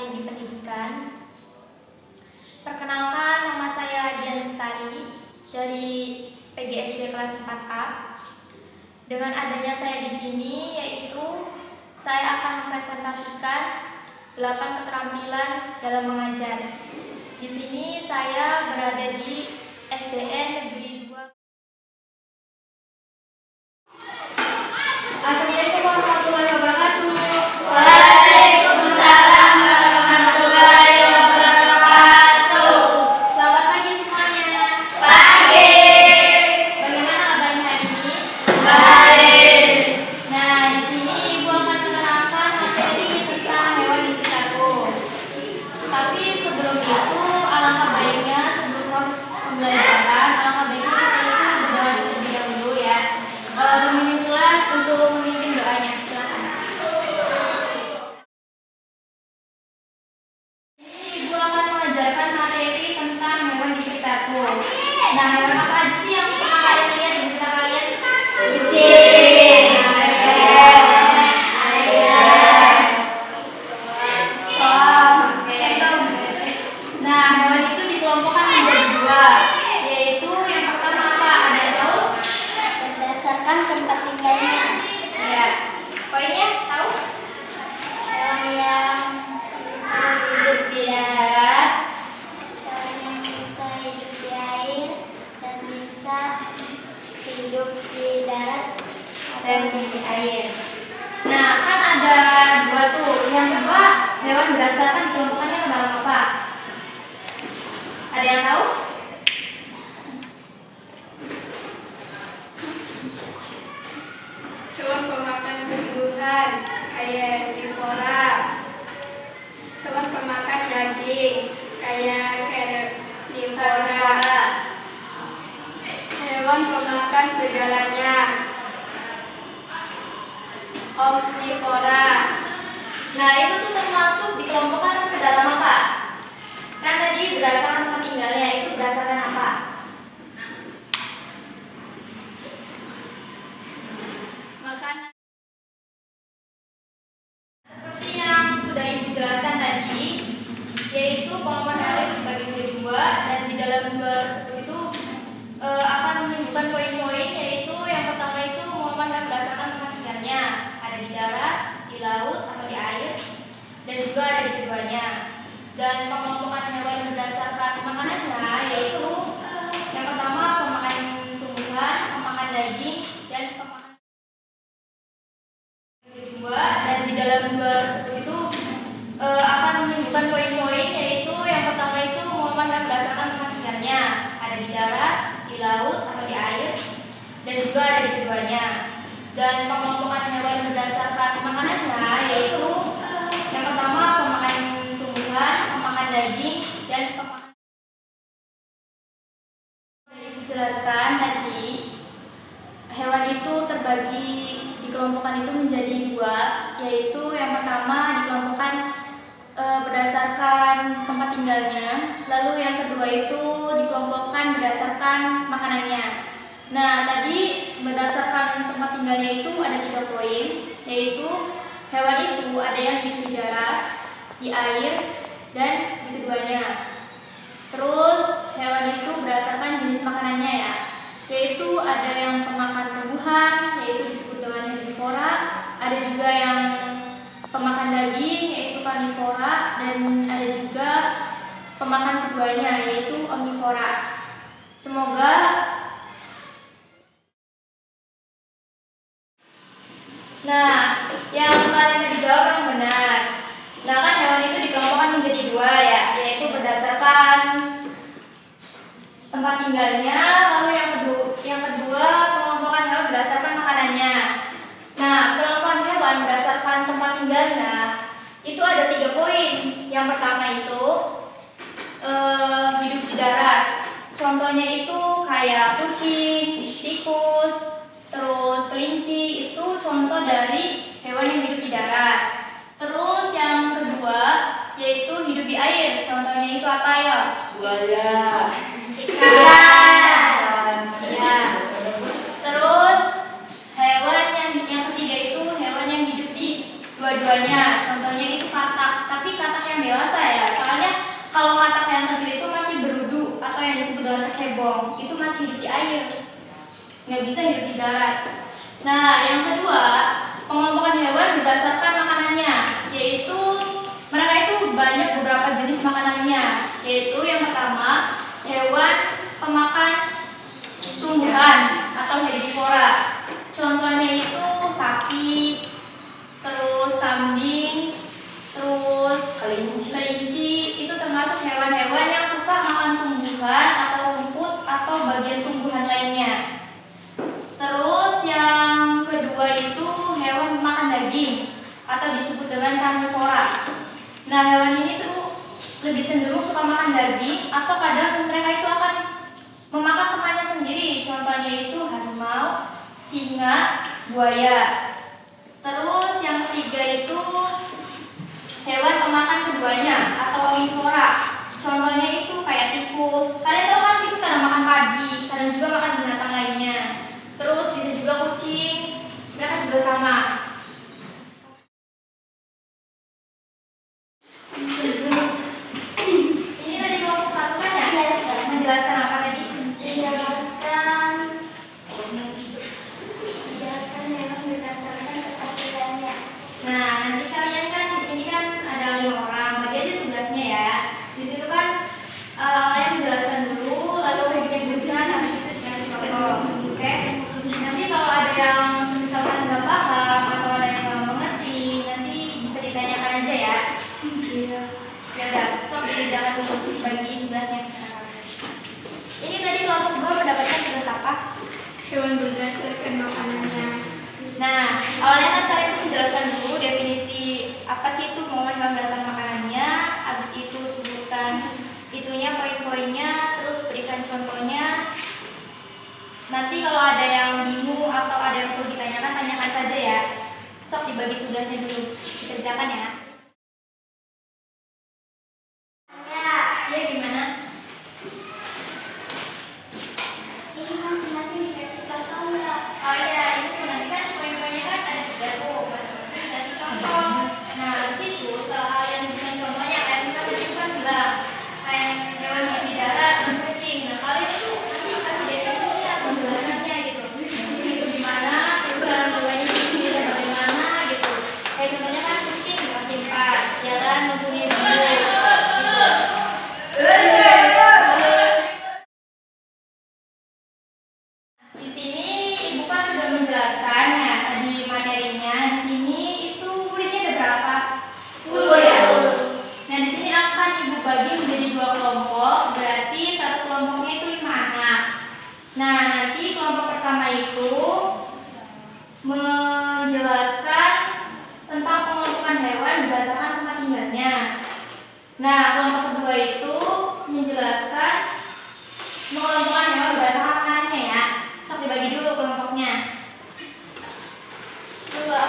Strategi Pendidikan. Perkenalkan, nama saya Dian Lestari dari PGSD kelas 4A. Dengan adanya saya di sini, yaitu saya akan mempresentasikan 8 keterampilan dalam mengajar. Di sini saya berada di SDN Negeri 2. Assalamualaikum warahmatullahi wabarakatuh. Waalaikumsalam warahmatullahi wabarakatuh. Selamat pagi semuanya. Pagi. Bagaimana kabarnya hari ini? Baik. Nah, di sini Ibu akan menerangkan materi tentang hewan di sekitarku. Tapi sebelum itu, alangkah baiknya sebelum proses pembelajaran, alangkah baiknya kita itu berdoa terlebih dahulu ya. Memimpin kelas untuk memimpin doanya. Silakan. Ibu akan mengajarkan materi tentang hewan di sekitarku. Nah, hewan apa aja sih yang pernah kalian lihat di sekitar kalian? Kucing, ayam, nah, hewan itu dikelompokkan menjadi dua, yaitu yang pertama apa? Ada yang tahu? Berdasarkan tempat tinggalnya. Ya. Poinnya tahu? Hewan yang bisa hidup di darat, hewan yang bisa hidup di air, dan bisa hidup di darat dan di air. Nah, kan ada dua tuh. Yang kedua, hewan berdasarkan kelompokannya ke dalam apa? Ada yang tahu? Hewan pemakan tumbuhan kayak herbivora. Hewan pemakan daging kayak carnivora. Hewan pemakan segalanya omnivora. Nah, itu tuh termasuk dikelompokkan ke dalam apa? Kan tadi berdasarkan tempat tinggalnya, itu berdasarkan apa? Makanan. Seperti yang sudah Ibu jelaskan tadi, yaitu pengumuman hari dibagi menjadi dua, dan di dalam dua tersebut itu akan menyebutkan poin-poin, yaitu yang pertama itu pengumuman hari berdasarkan tempat tinggalnya, ada di darat, di laut, atau di air, dan juga ada di keduanya. Dan pengelompokan hewan berdasarkan makanannya, yaitu yang pertama pemakan tumbuhan, pemakan daging, dan pemakan dua, dan di dalam dua tersebut itu akan menyebutkan poin-poin, yaitu yang pertama itu pengumuman hewan berdasarkan tempat tinggalnya, ada di darat, di laut, atau di air, dan juga ada di keduanya. Dan pengelompokan hewan berdasarkan makanannya, yaitu yang pertama pemakan tumbuhan, pemakan daging, dan pemakan. Ibu jelaskan tadi, hewan itu terbagi dikelompokkan itu menjadi dua, yaitu yang pertama dikelompokkan berdasarkan tempat tinggalnya, lalu yang kedua itu dikelompokkan berdasarkan makanannya. Nah, tadi berdasarkan tempat tinggalnya itu ada 3 poin, yaitu hewan itu ada yang hidup di darat, di air, dan di keduanya. Terus hewan itu berdasarkan jenis makanannya ya, yaitu ada yang pemakan tumbuhan, yaitu disebut dengan herbivora, ada juga yang pemakan daging, yaitu karnivora, dan ada juga pemakan keduanya, yaitu omnivora. Semoga yang kalian tadi jawab yang benar. Nah, kan hewan itu dikelompokkan menjadi dua ya, yaitu berdasarkan tempat tinggalnya, lalu yang kedua pengelompokan hewan berdasarkan makanannya. Nah, pengelompokan hewan berdasarkan tempat tinggalnya itu ada 3 poin. Yang pertama itu hidup di darat. Contohnya itu kayak kucing, tikus, terus kelinci, itu contoh dari hewan yang hidup di darat. Terus yang kedua yaitu hidup di air. Contohnya itu apa ya? Buaya. Ikan. Ya. Terus hewan yang ketiga itu hewan yang hidup di dua-duanya. Contohnya itu katak. Tapi katak yang dewasa Kalau katak yang kecil itu masih berudu atau yang disebut dengan kecebong, itu masih hidup di air, nggak bisa hidup di darat. Nah, yang kedua, pengelompokan hewan berdasarkan makanannya, yaitu mereka itu banyak beberapa jenis makanannya, yaitu yang pertama hewan pemakan tumbuhan atau herbivora. Contohnya itu sapi, terus kambing, terus kelinci. Itu termasuk hewan-hewan yang suka makan tumbuhan atau rumput atau bagian tumbuhan lainnya. Terus yang kedua itu hewan pemakan daging atau disebut dengan karnivora. Nah, hewan ini tuh lebih cenderung suka makan daging atau kadang mereka itu akan memakan temannya sendiri. Contohnya itu harimau, singa, buaya. Terus yang ketiga itu hewan pemakan keduanya atau omnivora. Contohnya itu kayak tikus. Kalian tahu kan tikus kadang makan padi, kadang juga makan binatang lainnya. Terus bisa juga kucing, mereka juga sama. Ini tadi kelompok satu kan ya? Menjelaskan apa tadi? Menjelaskan memang berdasarkan ketersediaannya. Nah, nanti kalian kan di sini kan ada 5 orang, bagi aja tugasnya ya. Di situ kan kalian menjelaskan dulu, lalu bikin-bikin, habis itu dikasih contoh. Oke? Nanti kalau ada yang misalkan nggak paham atau ada yang nggak mengerti, nanti bisa ditanyakan aja ya. Iya. Ya udah, sok dikerjakan dulu bagi tugasnya. Ini tadi kelompok 2 mendapatkan tugas apa? Hewan berdasarkan makanannya. Nah, awalnya kan kalian menjelaskan dulu definisi apa sih itu hewan berdasarkan makanannya, habis itu sebutkan itunya, poin-poinnya, terus berikan contohnya. Nanti kalau ada yang bingung atau ada yang perlu ditanyakan, tanyakan saja ya. Sok dibagi tugasnya dulu, dikerjakan ya. Ya gimana? Ini masing-masing dikasih contoh nggak? Oh iya, itu nanti kan poin-poinnya kan ada 3 tuh, masing-masing dikasih contoh. Nah, di situ setelah kalian sebutkan contohnya, kayak misalnya tadi kan bilang kayak hewan hidup di darat, terus kucing. Nah, kalian itu nanti kasih definisinya, penjelasannya gitu. Kucing itu gimana, terus cara keduanya sendiri bagaimana gitu. Kayak contohnya kan kucing kaki 4, ya kan, mempunyai bulu. Gitu. Di sini ibu kan sudah menjelaskan ya tadi materinya. Di sini itu muridnya ada berapa? 10 ya. Nah, di sini akan ibu bagi menjadi 2 kelompok, berarti satu kelompoknya itu 5 anak. Nah, nanti kelompok pertama itu menjelaskan tentang pengelompokan hewan berdasarkan tempat tinggalnya. Nah, kelompok kedua itu menjelaskan mengelompokkan hewan berdasarkan makanannya ya. Sok dibagi dulu kelompoknya. Dua.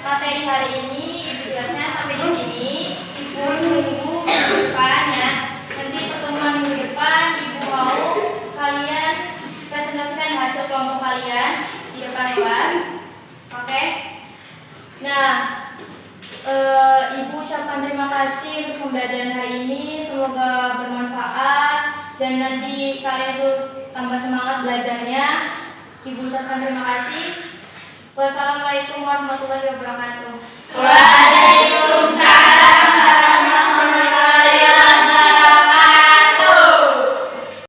Materi hari ini ibu jelasnya sampai di sini. Ibu tunggu minggu depan ya. Nanti pertemuan minggu depan ibu mau kalian presentasikan hasil kelompok kalian di depan kelas. Oke? Nah, ibu ucapkan terima kasih untuk pembelajaran hari ini. Semoga bermanfaat. dan nanti kalian terus tambah semangat belajarnya. Ibu ucapkan terima kasih. Wassalamualaikum warahmatullahi wabarakatuh.